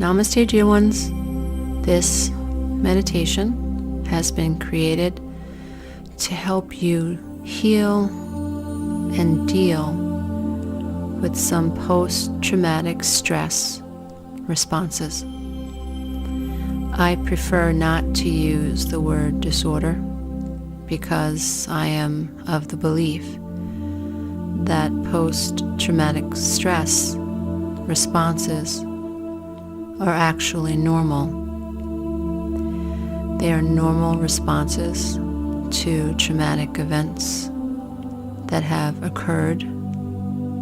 Namaste, dear ones. This meditation has been created to help you heal and deal with some post-traumatic stress responses. I prefer not to use the word disorder because I am of the belief that post-traumatic stress responses are actually normal. They are normal responses to traumatic events that have occurred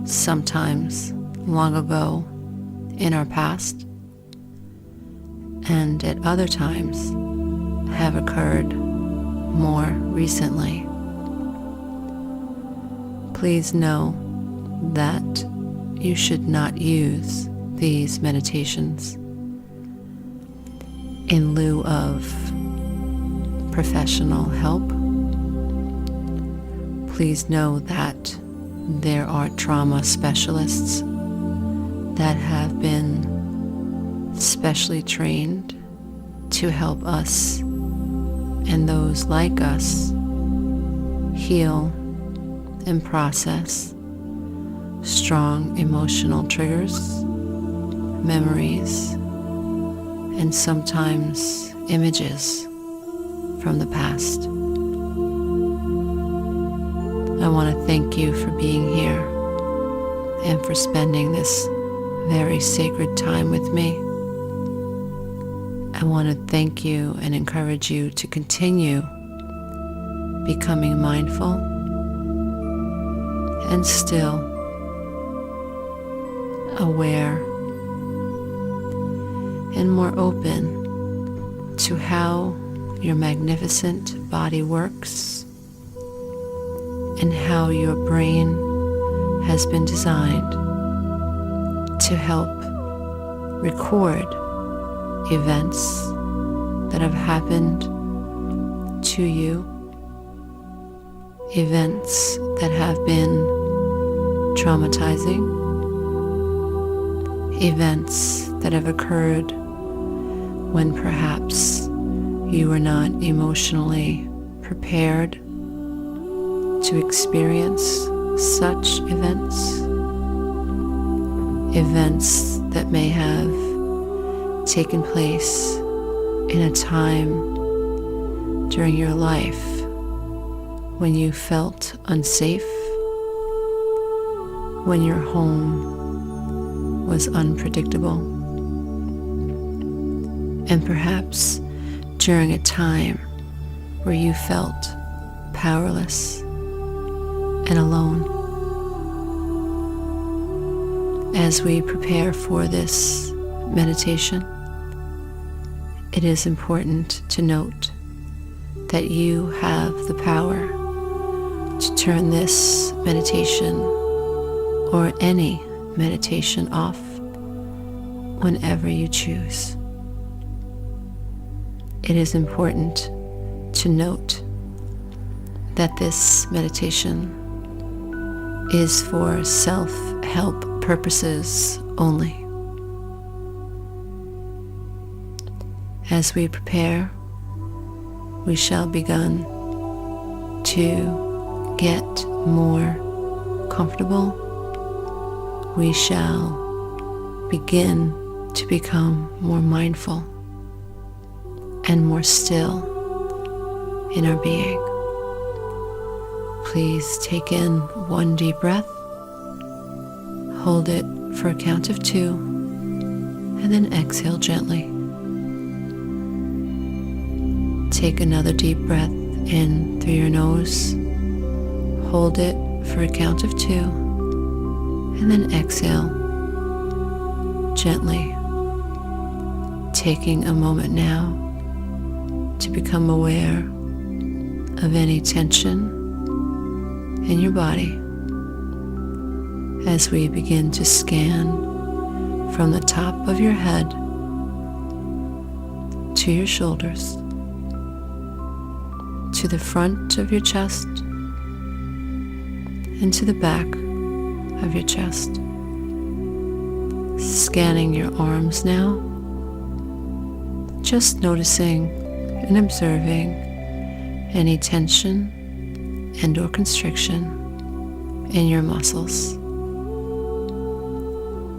sometimes long ago in our past and at other times have occurred more recently. Please know that you should not use these meditations in lieu of professional help. Please know that there are trauma specialists that have been specially trained to help us and those like us heal and process strong emotional triggers, memories, and sometimes images from the past. I want to thank you for being here and for spending this very sacred time with me. I want to thank you and encourage you to continue becoming mindful and still, aware, and more open to how your magnificent body works and how your brain has been designed to help record events that have happened to you, events that have been traumatizing, events that have occurred when perhaps you were not emotionally prepared to experience such events, events that may have taken place in a time during your life when you felt unsafe, when your home was unpredictable, and perhaps during a time where you felt powerless and alone. As we prepare for this meditation, it is important to note that you have the power to turn this meditation or any meditation off whenever you choose. It is important to note that this meditation is for self-help purposes only. As we prepare, we shall begin to get more comfortable. We shall begin to become more mindful and more still in our being. Please take in one deep breath, hold it for a count of 2, and then exhale gently. Take another deep breath in through your nose, hold it for a count of 2, and then exhale gently, taking a moment now to become aware of any tension in your body as we begin to scan from the top of your head to your shoulders, to the front of your chest, and to the back of your chest. Scanning your arms now just noticing and observing any tension and or constriction in your muscles.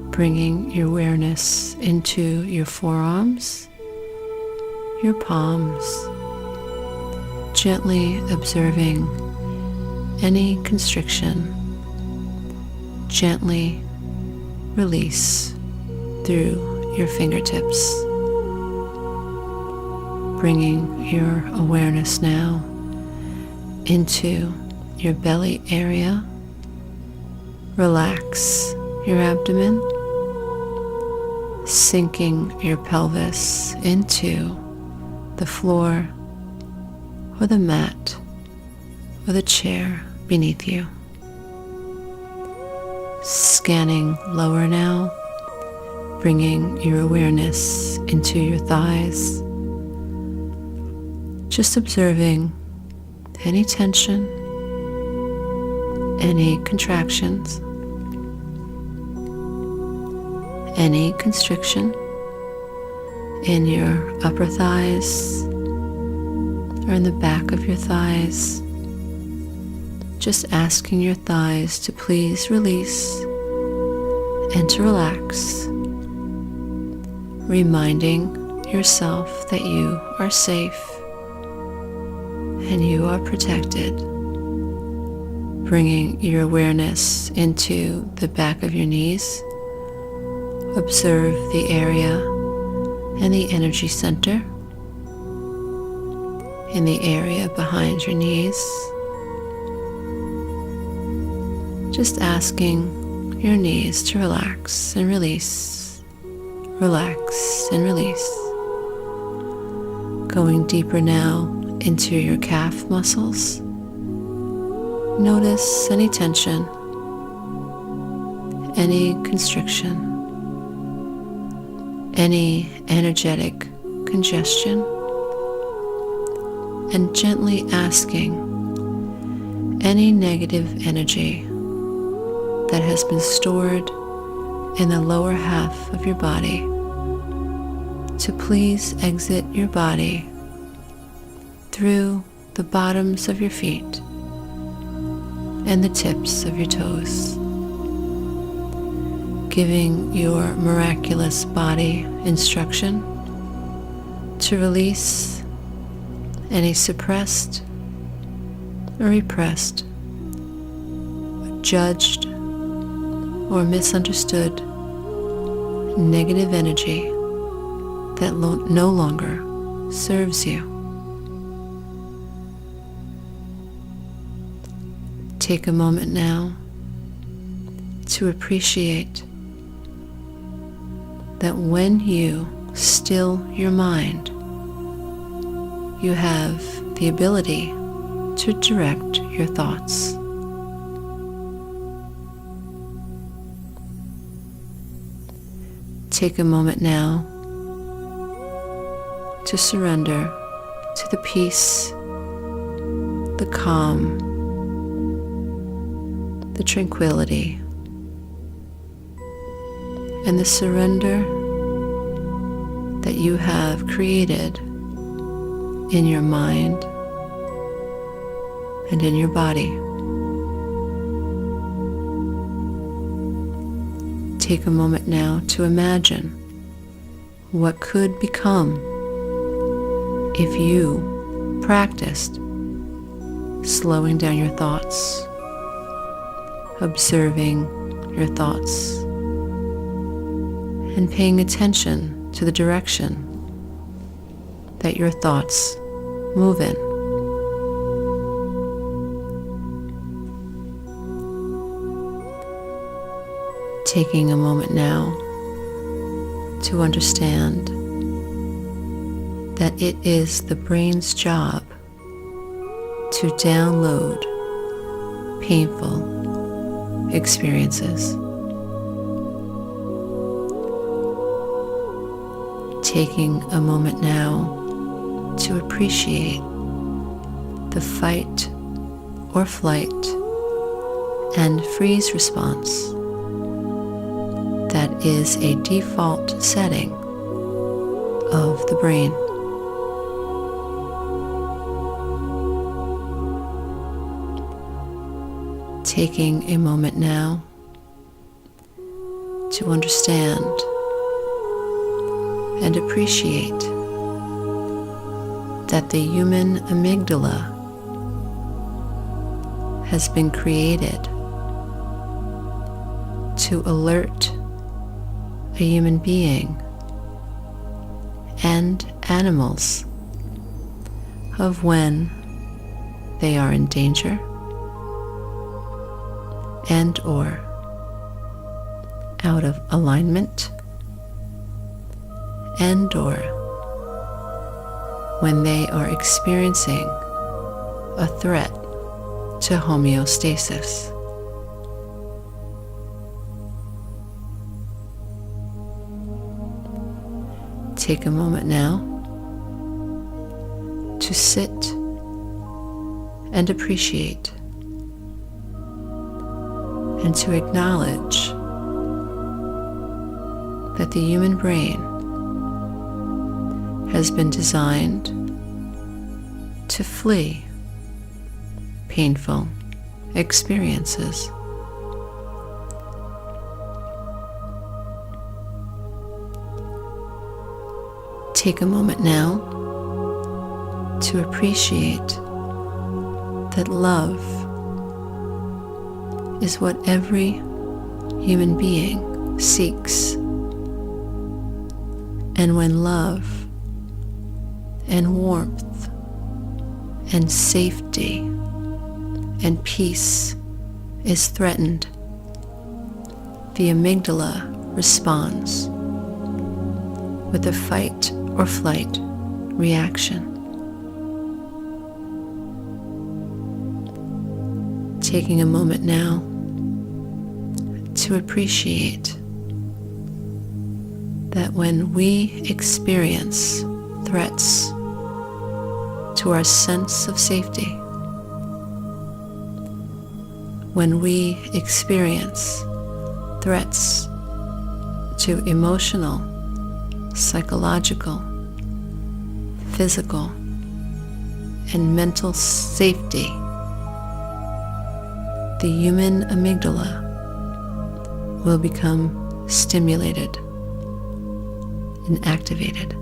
Bringing your awareness into your forearms, your palms, gently observing any constriction. Gently release through your fingertips. Bringing your awareness now into your belly area. Relax your abdomen, sinking your pelvis into the floor or the mat or the chair beneath you. Scanning lower now, bringing your awareness into your thighs. Just observing any tension, any contractions, any constriction in your upper thighs or in the back of your thighs. Just asking your thighs to please release and to relax, reminding yourself that you are safe and you are protected. Bringing your awareness into the back of your knees. Observe the area and the energy center in the area behind your knees. Just asking your knees to relax and release, relax and release. Going deeper now into your calf muscles. Notice any tension, any constriction, any energetic congestion, and gently asking any negative energy that has been stored in the lower half of your body to please exit your body through the bottoms of your feet and the tips of your toes, giving your miraculous body instruction to release any suppressed or repressed, judged or misunderstood negative energy that no longer serves you. Take a moment now to appreciate that when you still your mind, you have the ability to direct your thoughts. Take a moment now to surrender to the peace, the calm, the tranquility, and the surrender that you have created in your mind and in your body. Take a moment now to imagine what could become if you practiced slowing down your thoughts, observing your thoughts, and paying attention to the direction that your thoughts move in. Taking a moment now to understand that it is the brain's job to download painful experiences. Taking a moment now to appreciate the fight or flight and freeze response that is a default setting of the brain. Taking a moment now to understand and appreciate that the human amygdala has been created to alert a human being and animals of when they are in danger and or out of alignment and or when they are experiencing a threat to homeostasis. Take a moment now to sit and appreciate and to acknowledge that the human brain has been designed to flee painful experiences. Take a moment now to appreciate that love is what every human being seeks. And when love and warmth and safety and peace is threatened, the amygdala responds with a fight or flight reaction. Taking a moment now to appreciate that when we experience threats to our sense of safety, when we experience threats to emotional, psychological, physical, and mental safety, the human amygdala will become stimulated and activated.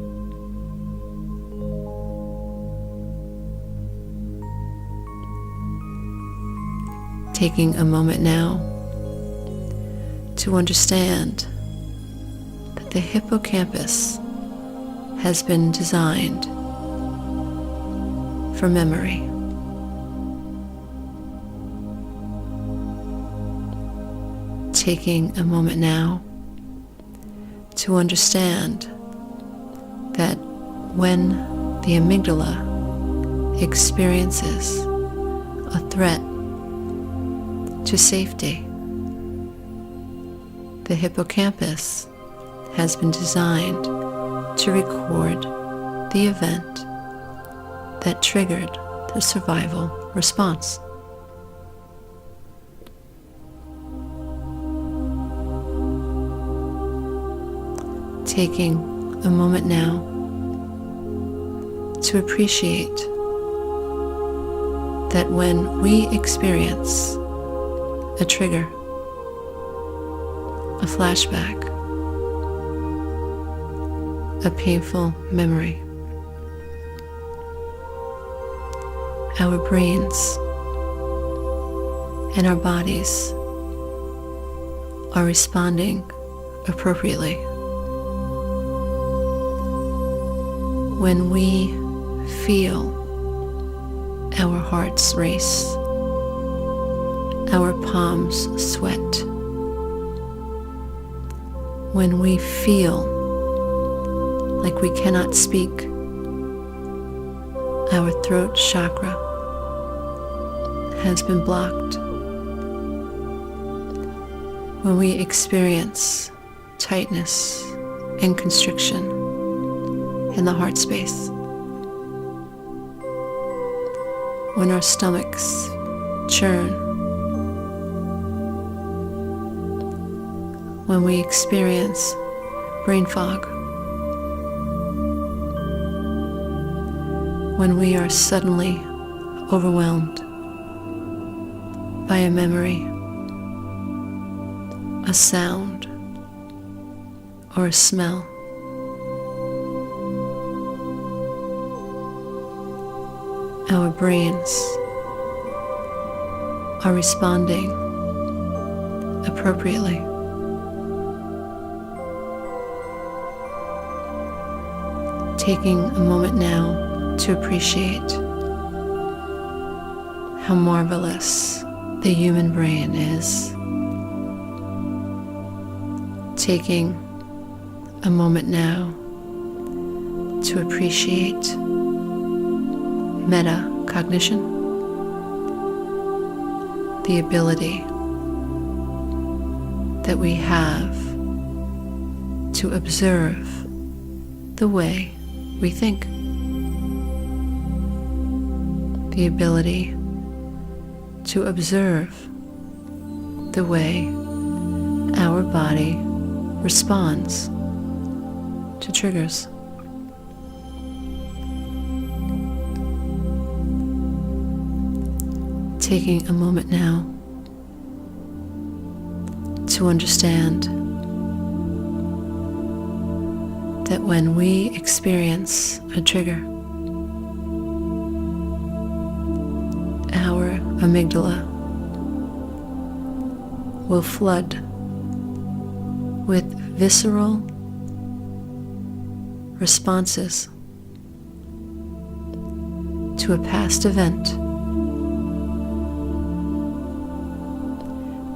Taking a moment now to understand that the hippocampus has been designed for memory. Taking a moment now to understand that when the amygdala experiences a threat to safety, the hippocampus has been designed to record the event that triggered the survival response. Taking a moment now to appreciate that when we experience a trigger, a flashback, a painful memory, our brains and our bodies are responding appropriately. When we feel our hearts race, our palms sweat, when we feel like we cannot speak, our throat chakra has been blocked, when we experience tightness and constriction in the heart space, when our stomachs churn, when we experience brain fog, when we are suddenly overwhelmed by a memory, a sound, or a smell. Our brains are responding appropriately. Taking a moment now to appreciate how marvelous the human brain is. Taking a moment now to appreciate metacognition, the ability that we have to observe the way we think, the ability to observe the way our body responds to triggers. Taking a moment now to understand that when we experience a trigger, our amygdala will flood with visceral responses to a past event,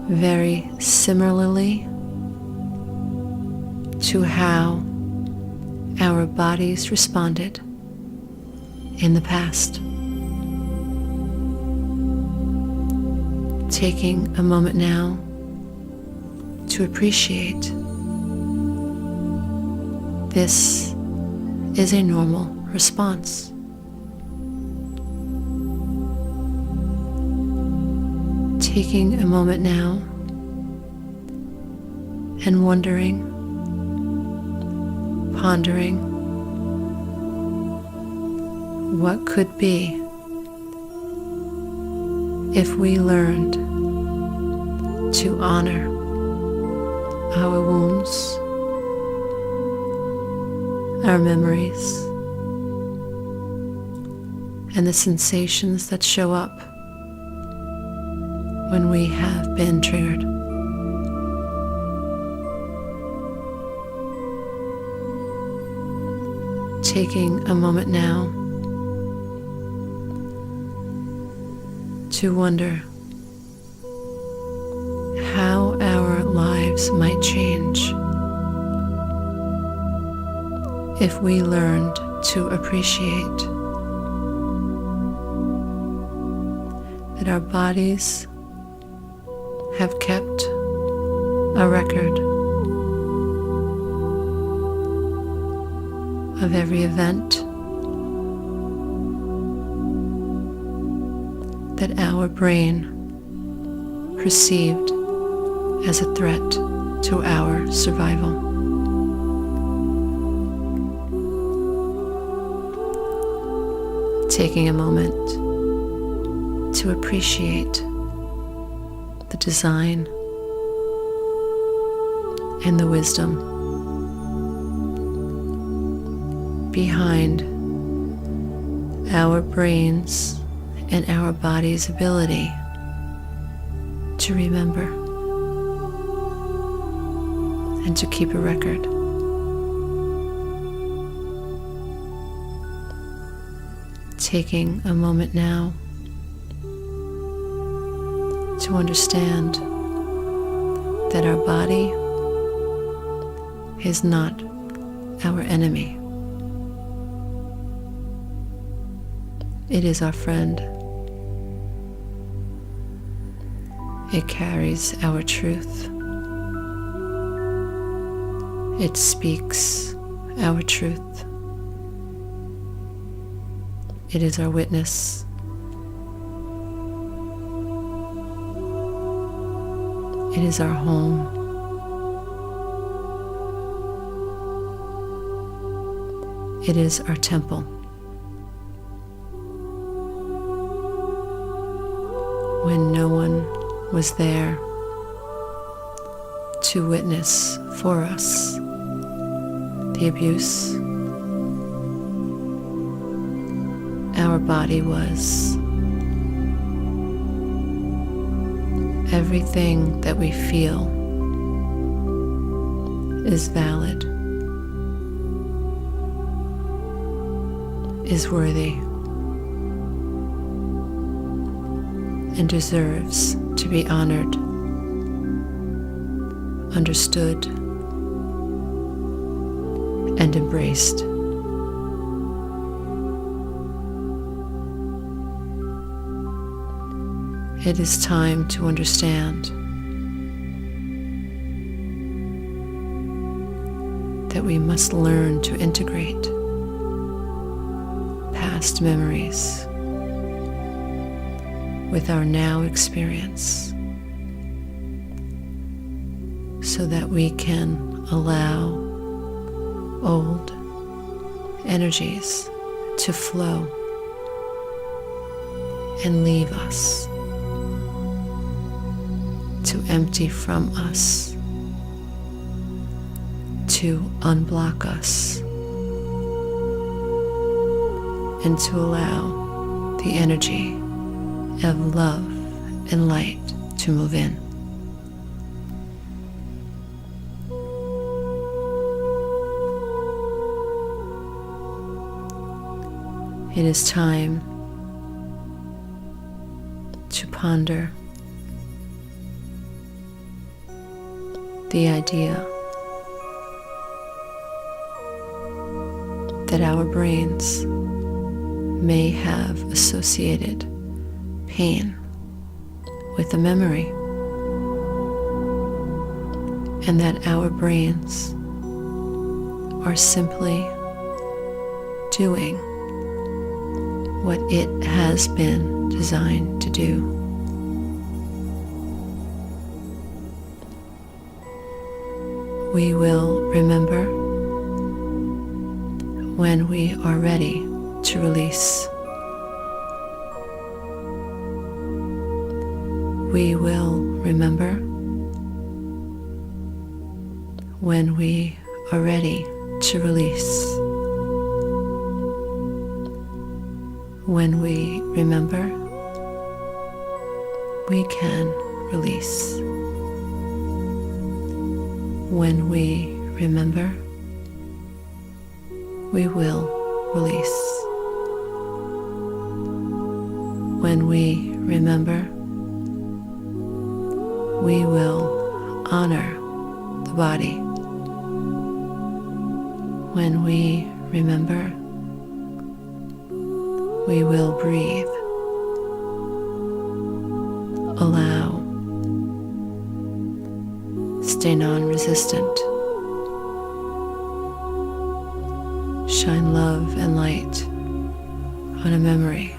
very similarly to how our bodies responded in the past. Taking a moment now to appreciate this is a normal response. Taking a moment now and wondering, pondering what could be if we learned to honor our wounds, our memories, and the sensations that show up when we have been triggered. Taking a moment now to wonder how our lives might change if we learned to appreciate that our bodies have kept a record of every event that our brain perceived as a threat to our survival. Taking a moment to appreciate the design and the wisdom behind our brains and our body's ability to remember and to keep a record. Taking a moment now to understand that our body is not our enemy. It is our friend. It carries our truth. It speaks our truth. It is our witness. It is our home. It is our temple. When no one was there to witness for us the abuse. Our body was. Everything that we feel is valid, is worthy, and deserves to be honored, understood, and embraced. It is time to understand that we must learn to integrate past memories with our now experience so that we can allow old energies to flow and leave us, to empty from us, to unblock us, and to allow the energy of love and light to move in. It is time to ponder the idea that our brains may have associated pain with a memory, and that our brains are simply doing what it has been designed to do. We will remember when we are ready to release. We will remember when we are ready to release. When we remember, we can release. When we remember, we will release. When we remember, we will honor the body. When we remember, we will breathe. Allow. Stay non-resistant. Shine love and light on a memory.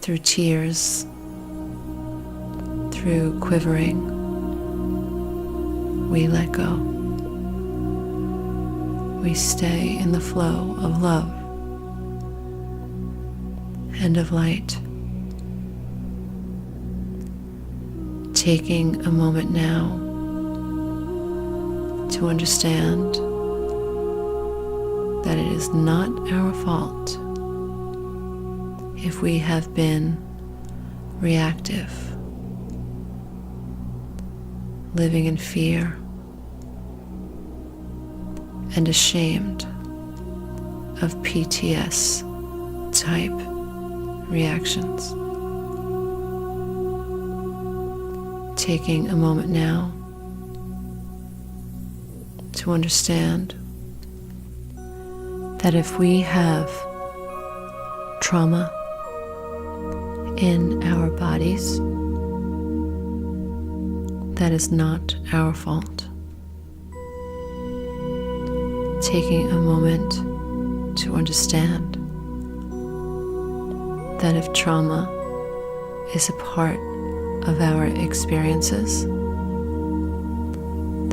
Through tears, through quivering, we let go. We stay in the flow of love and of light. Taking a moment now to understand that it is not our fault if we have been reactive, living in fear and ashamed of PTSD type reactions. Taking a moment now to understand that if we have trauma in our bodies, that is not our fault. Taking a moment to understand that if trauma is a part of our experiences,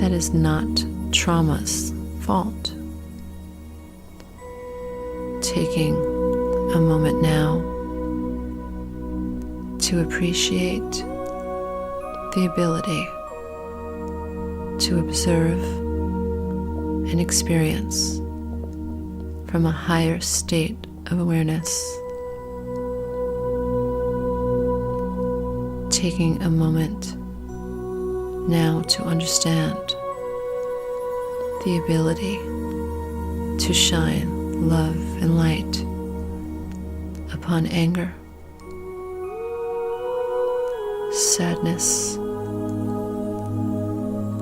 that is not trauma's fault. Taking a moment now to appreciate the ability to observe and experience from a higher state of awareness, taking a moment now to understand the ability to shine love and light upon anger, sadness,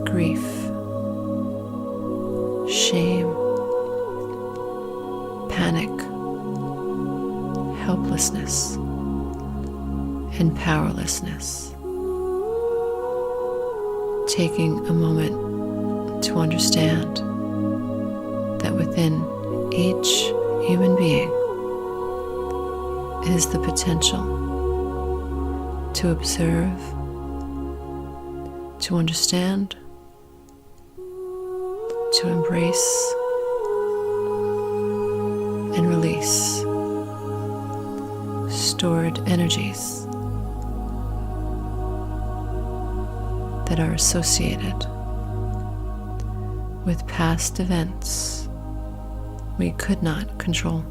grief, shame, panic, helplessness, and powerlessness. Taking a moment to understand that within each human being is the potential to observe, to understand, to embrace, and release stored energies that are associated with past events we could not control.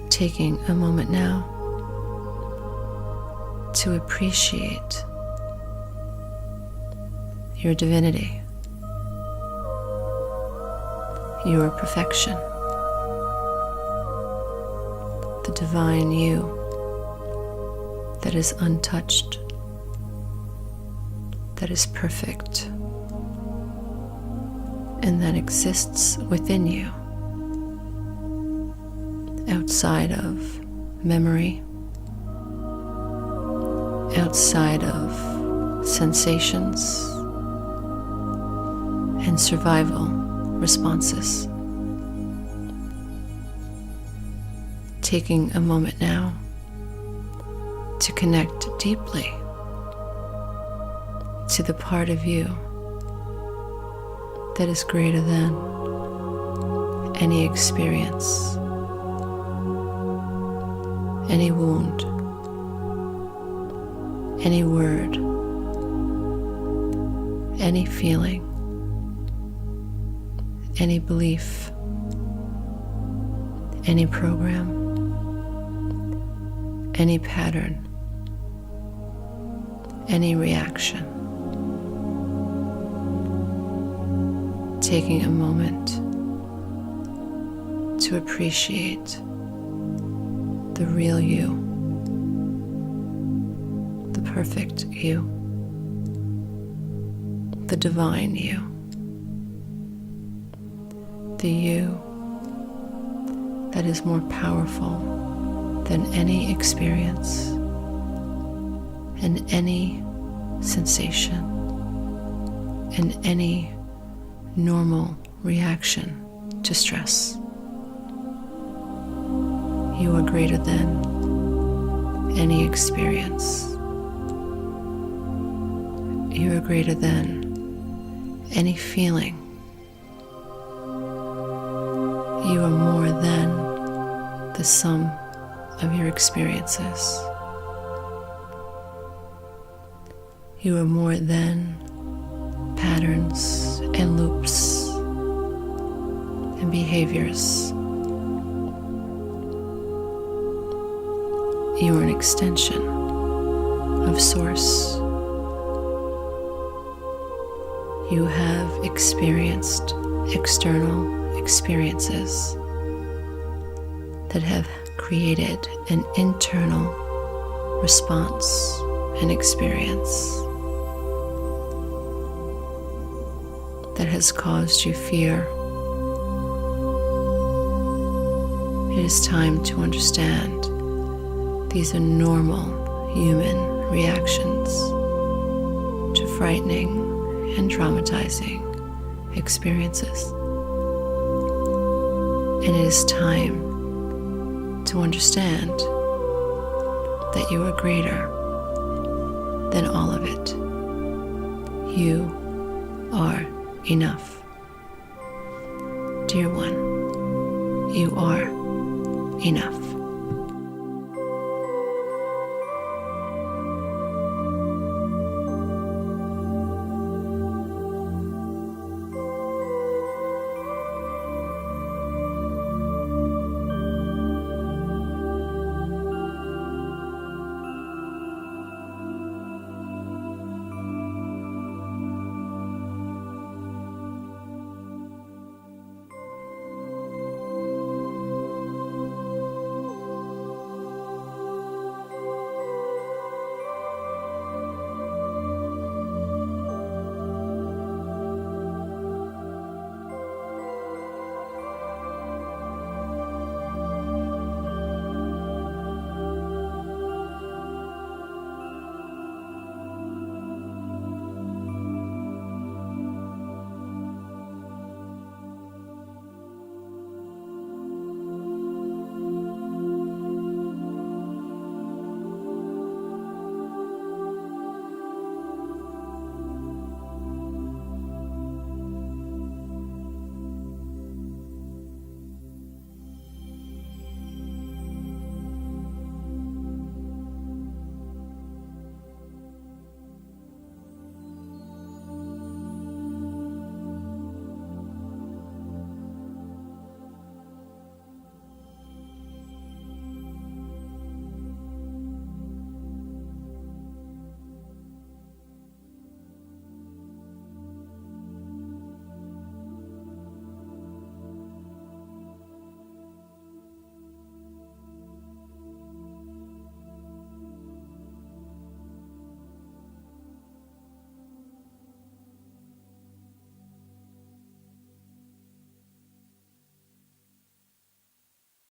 Taking a moment now to appreciate your divinity, your perfection, the divine you that is untouched, that is perfect, and that exists within you, outside of memory, outside of sensations and survival responses. Taking a moment now to connect deeply to the part of you that is greater than any experience, any wound, any word, any feeling, any belief, any program, any pattern, any reaction. Taking a moment to appreciate the real you, the perfect you, the divine you, the you that is more powerful than any experience and any sensation and any normal reaction to stress. You are greater than any experience. You are greater than any feeling. You are more than the sum of your experiences. You are more than patterns and loops and behaviors. You are an extension of Source. You have experienced external experiences that have created an internal response and experience that has caused you fear. It is time to understand these are normal human reactions to frightening and traumatizing experiences. And it is time to understand that you are greater than all of it. You are enough. Dear one, you are enough.